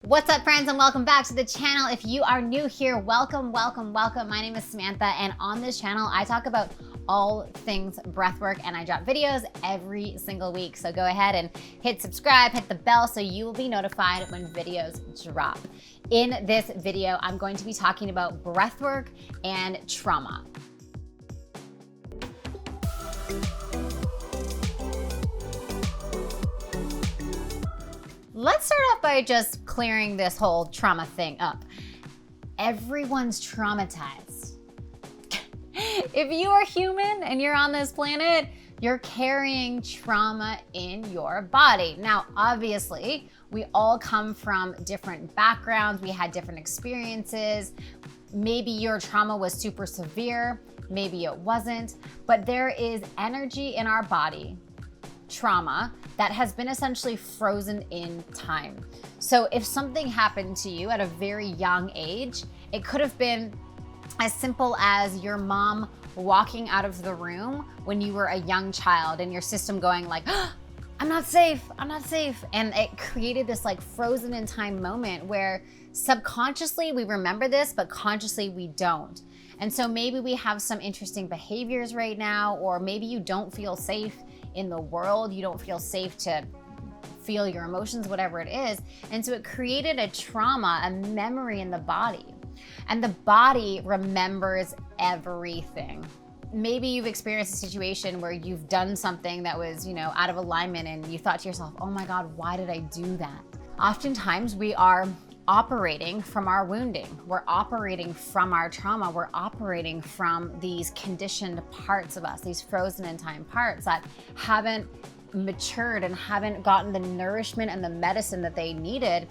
What's up, friends, and welcome back to the channel. If you are new here, welcome. My name is Samantha, and on this channel, I talk about all things breathwork, and I drop videos every single week. So go ahead and hit subscribe, hit the bell, so you will be notified when videos drop. In this video, I'm going to be talking about breathwork and trauma. Let's start off by just clearing this whole trauma thing up. Everyone's traumatized. If you are human and you're on this planet, you're carrying trauma in your body. Now, obviously, we all come from different backgrounds. We had different experiences. Maybe your trauma was super severe, maybe it wasn't, but there is energy in our body, trauma, that has been essentially frozen in time. So if something happened to you at a very young age, it could have been as simple as your mom walking out of the room when you were a young child and your system going like, oh, I'm not safe. And it created this like frozen in time moment where subconsciously we remember this, but consciously we don't. And so maybe we have some interesting behaviors right now, or maybe you don't feel safe in the world, you don't feel safe to feel your emotions, whatever it is. And so it created a trauma, a memory in the body. And the body remembers everything. Maybe you've experienced a situation where you've done something that was, out of alignment, and you thought to yourself, oh my God, why did I do that? Oftentimes we are operating from our wounding. We're operating from our trauma. We're operating from these conditioned parts of us, these frozen in time parts that haven't matured and haven't gotten the nourishment and the medicine that they needed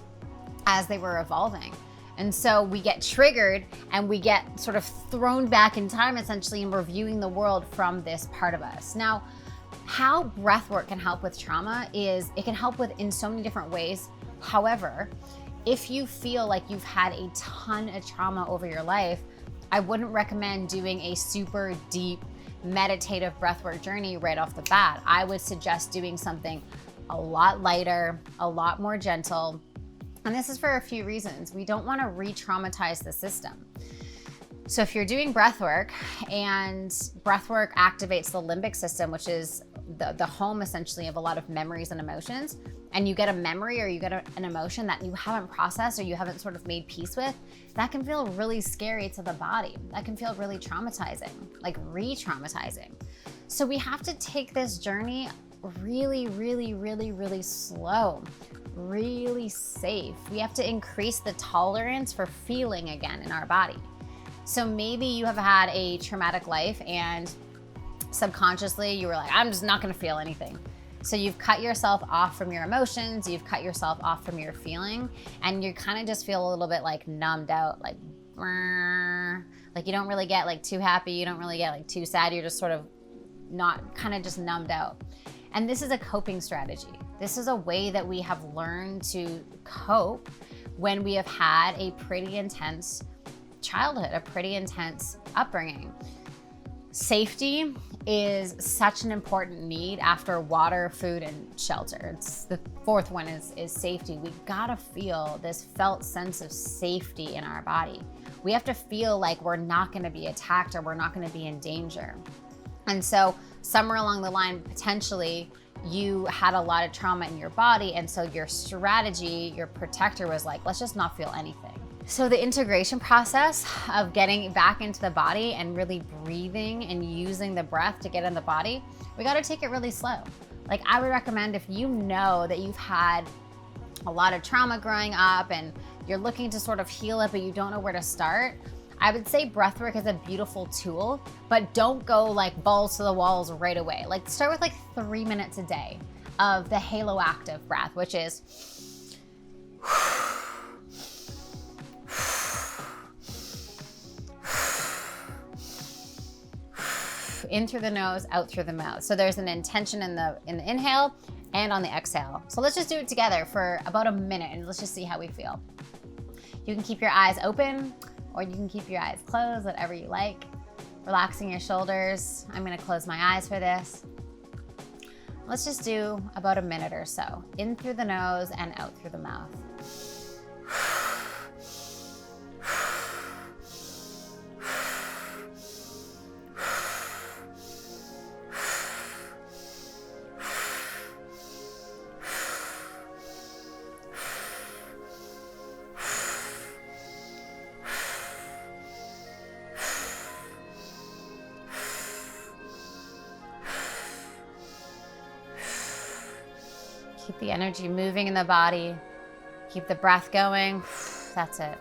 as they were evolving. And so we get triggered and we get sort of thrown back in time, essentially, and we're viewing the world from this part of us. Now, how breathwork can help with trauma is it can help with in so many different ways. However, if you feel like you've had a ton of trauma over your life, I wouldn't recommend doing a super deep meditative breathwork journey right off the bat. I would suggest doing something a lot lighter, a lot more gentle. And this is for a few reasons. We don't want to re-traumatize the system. So if you're doing breathwork, and breathwork activates the limbic system, which is the home essentially of a lot of memories and emotions, and you get a memory or you get an emotion that you haven't processed or you haven't sort of made peace with, that can feel really scary to the body. That can feel really traumatizing, like re-traumatizing. So we have to take this journey really, really, really, really slow, really safe. We have to increase the tolerance for feeling again in our body. So maybe you have had a traumatic life and subconsciously you were like, I'm just not gonna feel anything. So you've cut yourself off from your emotions, you've cut yourself off from your feeling, and you kind of just feel a little bit like numbed out, like you don't really get like too happy, you don't really get like too sad, you're just sort of not, kind of just numbed out. And this is a coping strategy. This is a way that we have learned to cope when we have had a pretty intense childhood, a pretty intense upbringing. Safety is such an important need after water, food, and shelter. It's the fourth one is safety. We gotta feel this felt sense of safety in our body. We have to feel like we're not gonna be attacked or we're not gonna be in danger. And so somewhere along the line, potentially, you had a lot of trauma in your body, and so your strategy, your protector was like, let's just not feel anything. So the integration process of getting back into the body and really breathing and using the breath to get in the body, we gotta take it really slow. Like I would recommend, if you know that you've had a lot of trauma growing up and you're looking to sort of heal it, but you don't know where to start, I would say breathwork is a beautiful tool, but don't go like balls to the walls right away. Like start with like 3 minutes a day of the halo active breath, which is in through the nose, out through the mouth. So there's an intention in the inhale and on the exhale. So let's just do it together for about a minute and let's just see how we feel. You can keep your eyes open or you can keep your eyes closed, whatever you like. Relaxing your shoulders. I'm gonna close my eyes for this. Let's just do about a minute or so. In through the nose and out through the mouth. Keep the energy moving in the body. Keep the breath going. That's it.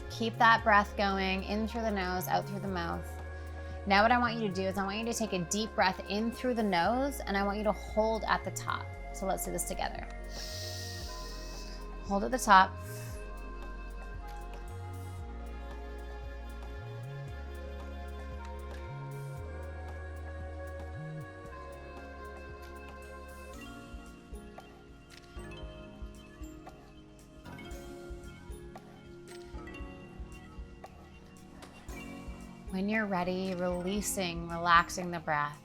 Keep that breath going, in through the nose, out through the mouth. Now what I want you to do is I want you to take a deep breath in through the nose, and I want you to hold at the top. So let's do this together. Hold at the top. When you're ready, releasing, relaxing the breath,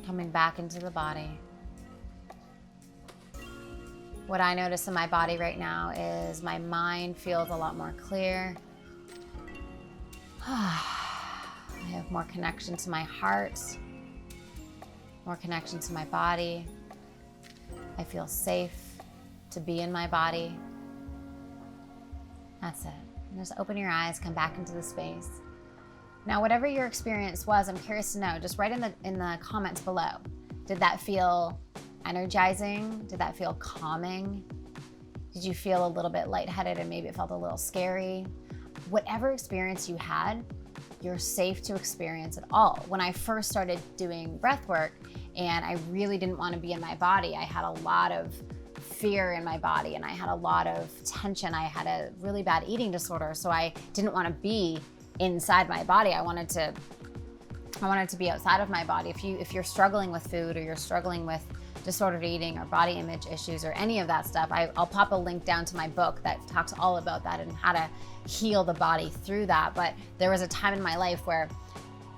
coming back into the body. What I notice in my body right now is my mind feels a lot more clear. I have more connection to my heart, more connection to my body. I feel safe to be in my body. That's it. Just open your eyes, come back into the space. Now, whatever your experience was, I'm curious to know, just write in the comments below. Did that feel energizing? Did that feel calming? Did you feel a little bit lightheaded and maybe it felt a little scary? Whatever experience you had, you're safe to experience it all. When I first started doing breath work and I really didn't want to be in my body, I had a lot of fear in my body and I had a lot of tension. I had a really bad eating disorder, so I didn't want to be inside my body. I wanted to be outside of my body. If you're struggling with food or you're struggling with disordered eating or body image issues or any of that stuff, I'll pop a link down to my book that talks all about that and how to heal the body through that. But there was a time in my life where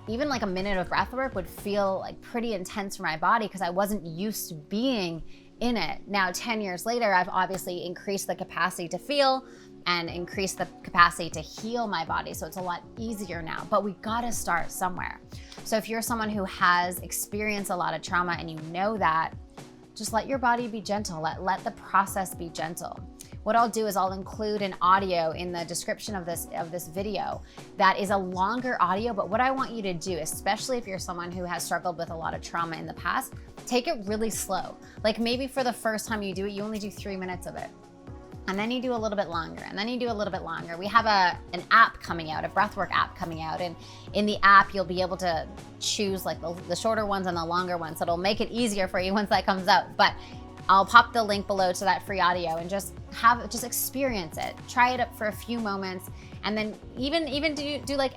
even like a minute of breath work would feel like pretty intense for my body because I wasn't used to being in it. Now, 10 years later, I've obviously increased the capacity to feel and increase the capacity to heal my body. So it's a lot easier now, but we gotta start somewhere. So if you're someone who has experienced a lot of trauma and you know that, just let your body be gentle. Let the process be gentle. What I'll do is I'll include an audio in the description of this video that is a longer audio, but what I want you to do, especially if you're someone who has struggled with a lot of trauma in the past, take it really slow. Like maybe for the first time you do it, you only do 3 minutes of it. And then you do a little bit longer, and then you do a little bit longer. We have an app coming out, a breathwork app coming out, and in the app, you'll be able to choose like the shorter ones and the longer ones. So it'll make it easier for you once that comes out. But I'll pop the link below to that free audio and just experience it. Try it up for a few moments, and then even do like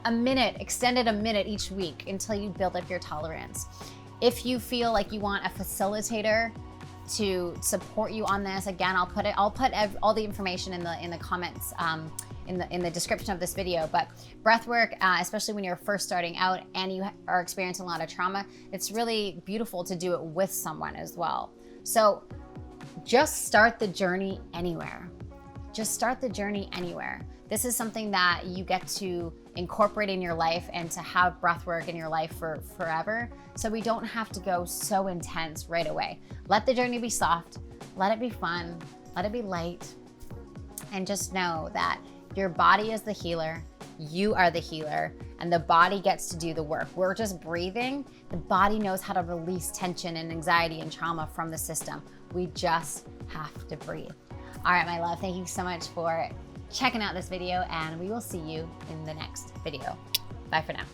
a minute, extended a minute each week until you build up your tolerance. If you feel like you want a facilitator to support you on this, again, I'll put all the information in the comments in the description of this video. But breathwork, especially when you're first starting out and you are experiencing a lot of trauma, it's really beautiful to do it with someone as well. So just start the journey anywhere. Just start the journey anywhere. This is something that you get to incorporate in your life and to have breathwork in your life for forever. So we don't have to go so intense right away. Let the journey be soft, let it be fun, let it be light, and just know that your body is the healer, you are the healer, and the body gets to do the work. We're just breathing. The body knows how to release tension and anxiety and trauma from the system. We just have to breathe. All right, my love, thank you so much for checking out this video, and we will see you in the next video. Bye for now.